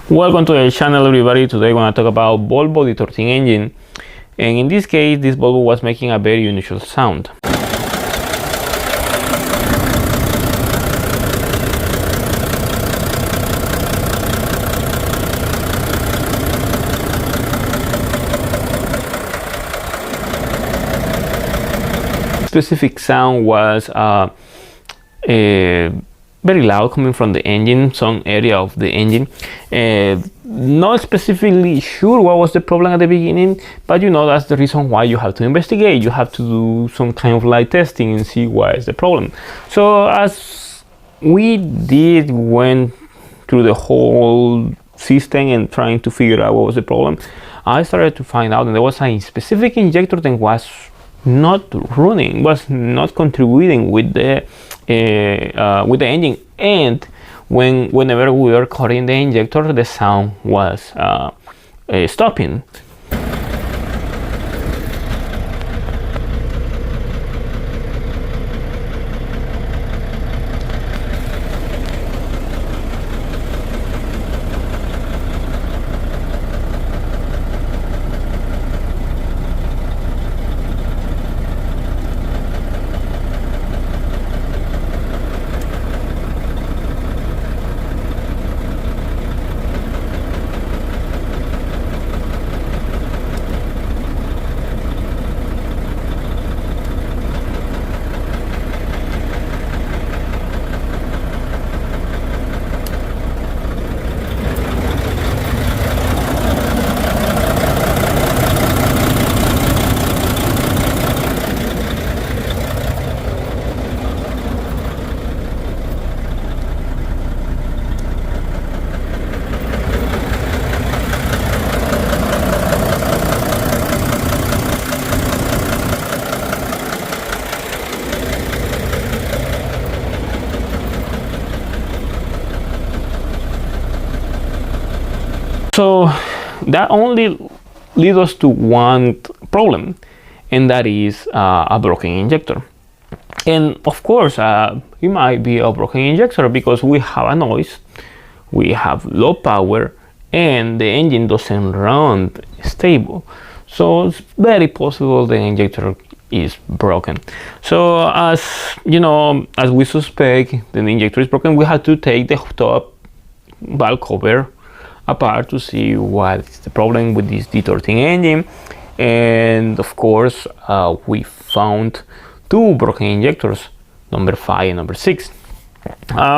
Welcome to the channel, everybody. Today we're going to talk about Volvo D13 engine, and in this case this Volvo was making a very unusual sound. Specific sound was very loud, coming from the engine, some area of the engine. Not specifically sure what was the problem at the beginning, but you know, that's the reason why you have to investigate. You have to do some kind of light testing and see what is the problem. So as we went through the whole system and trying to figure out what was the problem, I started to find out that there was a specific injector that was not running, was not contributing with the engine, and whenever we were cutting the injector, the sound was stopping. So that only leads us to one problem, and that is a broken injector. And of course, it might be a broken injector because we have a noise, we have low power, and the engine doesn't run stable. So it's very possible the injector is broken. So as you know, as we suspect the injector is broken, we have to take the top valve cover apart to see what is the problem with this D13 engine. And of course, we found two broken injectors, number 5 and number 6,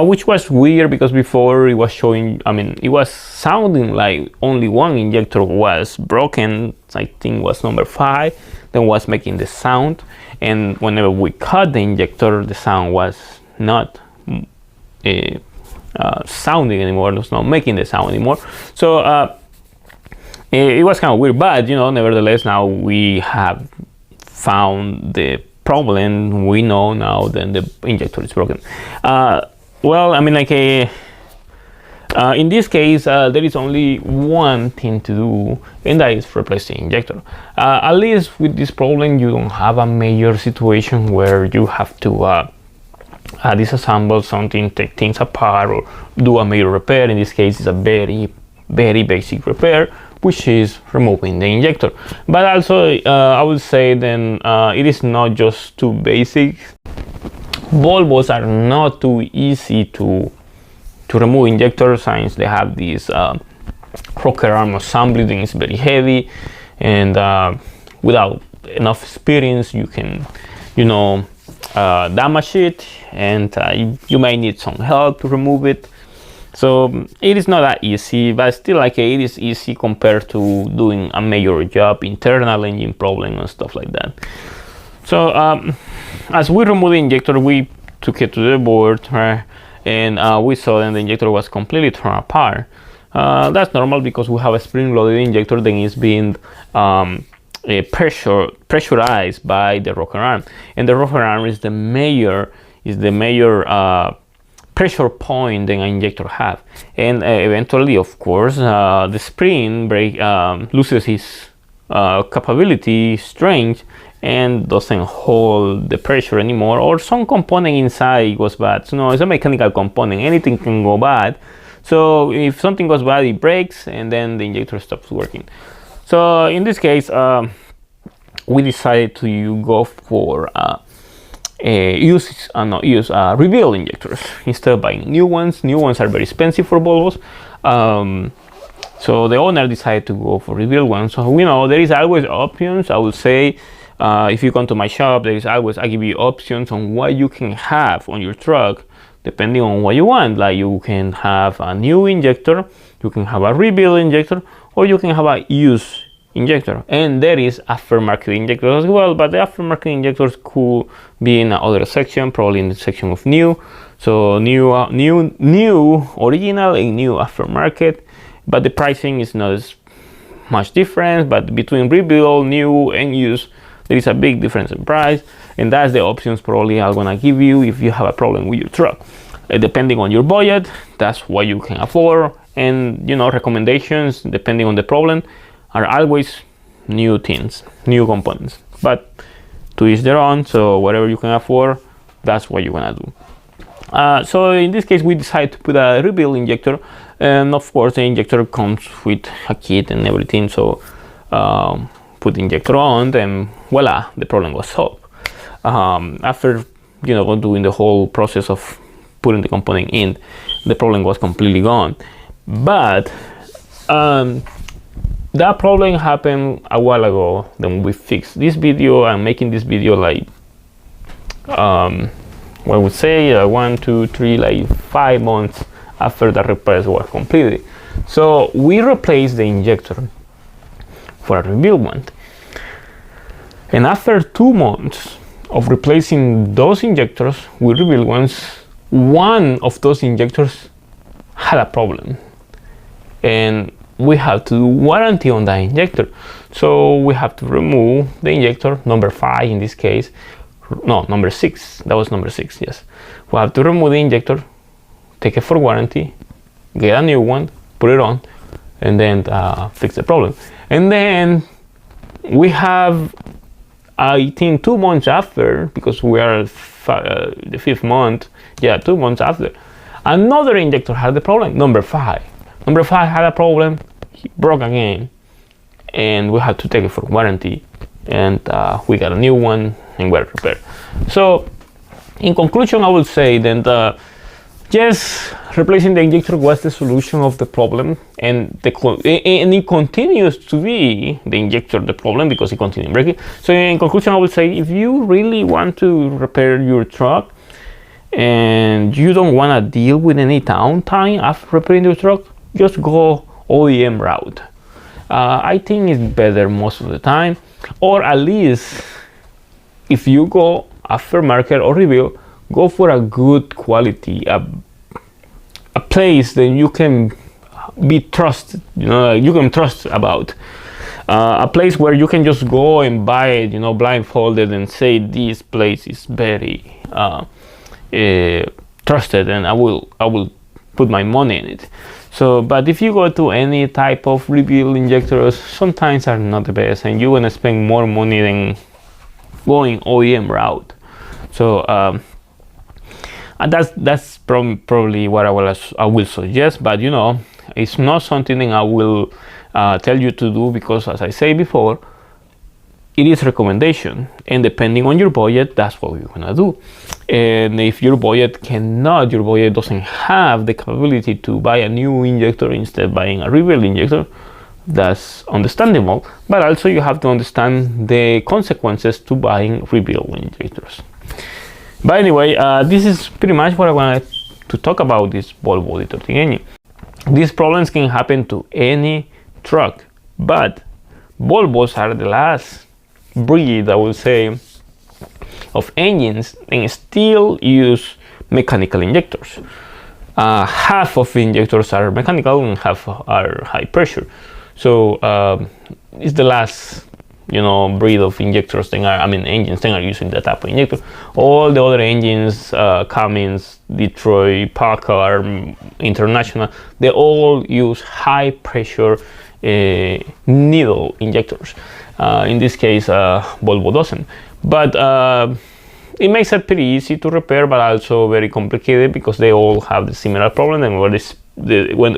which was weird because before it was showing, it was sounding like only one injector was broken. I think it was number 5 that was making the sound, and whenever we cut the injector, the sound was not sounding anymore. It was not making the sound anymore. So it was kind of weird, but you know, nevertheless, now we have found the problem. We know now that the injector is broken. Well, in this case, there is only one thing to do, and that is replace the injector. At least with this problem, you don't have a major situation where you have to disassemble something, take things apart, or do a major repair. In this case, it's a very basic repair, which is removing the injector. But also, I would say then it is not just too basic. Volvos are not too easy to remove injectors, since they have this rocker arm assembly that is very heavy, and without enough experience, you can, damage it, and you may need some help to remove it. So it is not that easy, but still, it is easy compared to doing a major job, internal engine problem and stuff like that. So as we removed the injector, we took it to the board, right? And we saw that the injector was completely torn apart. That's normal because we have a spring-loaded injector that is being pressurized by the rocker arm, and the rocker arm is the major pressure point that an injector have. And eventually, of course, the spring loses its capability, strength, and doesn't hold the pressure anymore, or some component inside goes bad. So no, it's a mechanical component, anything can go bad. So if something goes bad, it breaks and then the injector stops working. So in this case, we decided to go for use rebuild injectors instead of buying new ones. New ones are very expensive for Volvos. So the owner decided to go for rebuild ones. So we know there is always options. I would say if you come to my shop, there is always, I give you options on what you can have on your truck depending on what you want. Like you can have a new injector, you can have a rebuild injector, or you can have a used injector. And there is aftermarket injectors as well, but the aftermarket injectors could be in another section, probably in the section of new. So new original and new aftermarket, but the pricing is not as much difference. But between rebuild, new, and used, there is a big difference in price, and that's the options probably I'm gonna give you if you have a problem with your truck. Depending on your budget, that's what you can afford, and you know, recommendations depending on the problem are always new things, new components, but to each their own. So whatever you can afford, that's what you're gonna do. So in this case, we decided to put a rebuild injector, and of course the injector comes with a kit and everything. So put the injector on, and voila, the problem was solved. After doing the whole process of putting the component in, the problem was completely gone. But that problem happened a while ago. Then we fixed this video. I'm making this video like I would say 1, 2, 3, like 5 months after the repairs were completed. So we replaced the injector for a rebuild one, and after 2 months of replacing those injectors with rebuild ones, one of those injectors had a problem, and we have to do warranty on that injector. So we have to remove the injector, number 5 in this case, no, number 6, that was number 6, yes. We have to remove the injector, take it for warranty, get a new one, put it on, and then fix the problem. And then we have, I think 2 months after, because we are the 5th month, yeah, 2 months after, another injector had the problem, number 5. Number 5 had a problem, he broke again, and we had to take it for warranty, and we got a new one and we're repaired. So in conclusion, I would say that yes, replacing the injector was the solution of the problem, and it continues to be the injector the problem because it continues breaking. So in conclusion, I would say if you really want to repair your truck and you don't want to deal with any downtime after repairing your truck, just go OEM route. I think it's better most of the time, or at least if you go aftermarket or rebuild, go for a good quality, a place that you can be trusted, you can trust about, a place where you can just go and buy it, blindfolded, and say this place is very trusted, and I will put my money in it. So, but if you go to any type of rebuild injectors, sometimes are not the best, and you're gonna spend more money than going OEM route. So and that's probably what I will suggest, but it's not something that I will tell you to do, because as I say before, it is recommendation, and depending on your budget, that's what you're gonna do. And if your budget doesn't have the capability to buy a new injector instead of buying a rebuild injector, that's understandable, but also you have to understand the consequences to buying rebuild injectors. But anyway, this is pretty much what I wanted to talk about this Volvo D13 engine. These problems can happen to any truck, but Volvos are the last breed, I would say, of engines and still use mechanical injectors. Half of injectors are mechanical and half are high pressure. So it's the last breed of injectors engines that are using that type of injector. All the other engines, Cummins, Detroit, Packard, International, they all use high pressure needle injectors. In this case, Volvo doesn't. But it makes it pretty easy to repair, but also very complicated, because they all have the similar problem, and we're when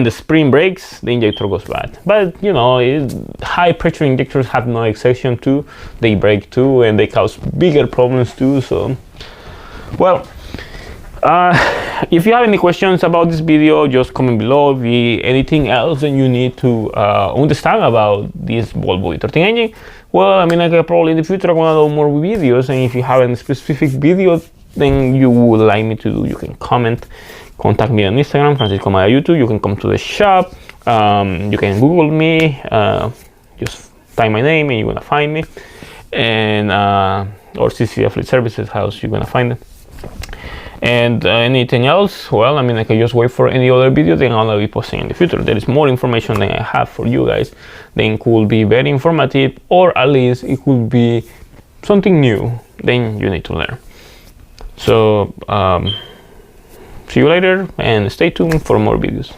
the spring breaks, the injector goes bad. But you know, high pressure injectors have no exception too. They break too, and they cause bigger problems too. So, well, if you have any questions about this video, just comment below. If anything else that you need to understand about this Volvo V13 engine, well, I mean, like, probably in the future I'm gonna do more videos, and if you have any specific video then you would like me to do, you can comment, contact me on Instagram, franciscoamaya YouTube. You can come to the shop, you can Google me, just type my name and you're gonna find me, and or CC Fleet Services house, you're gonna find it. And anything else, well, I mean, I can just wait for any other video that I'm gonna be posting in the future. There is more information than I have for you guys. Then could be very informative, or at least it could be something new then you need to learn. So see you later, and stay tuned for more videos.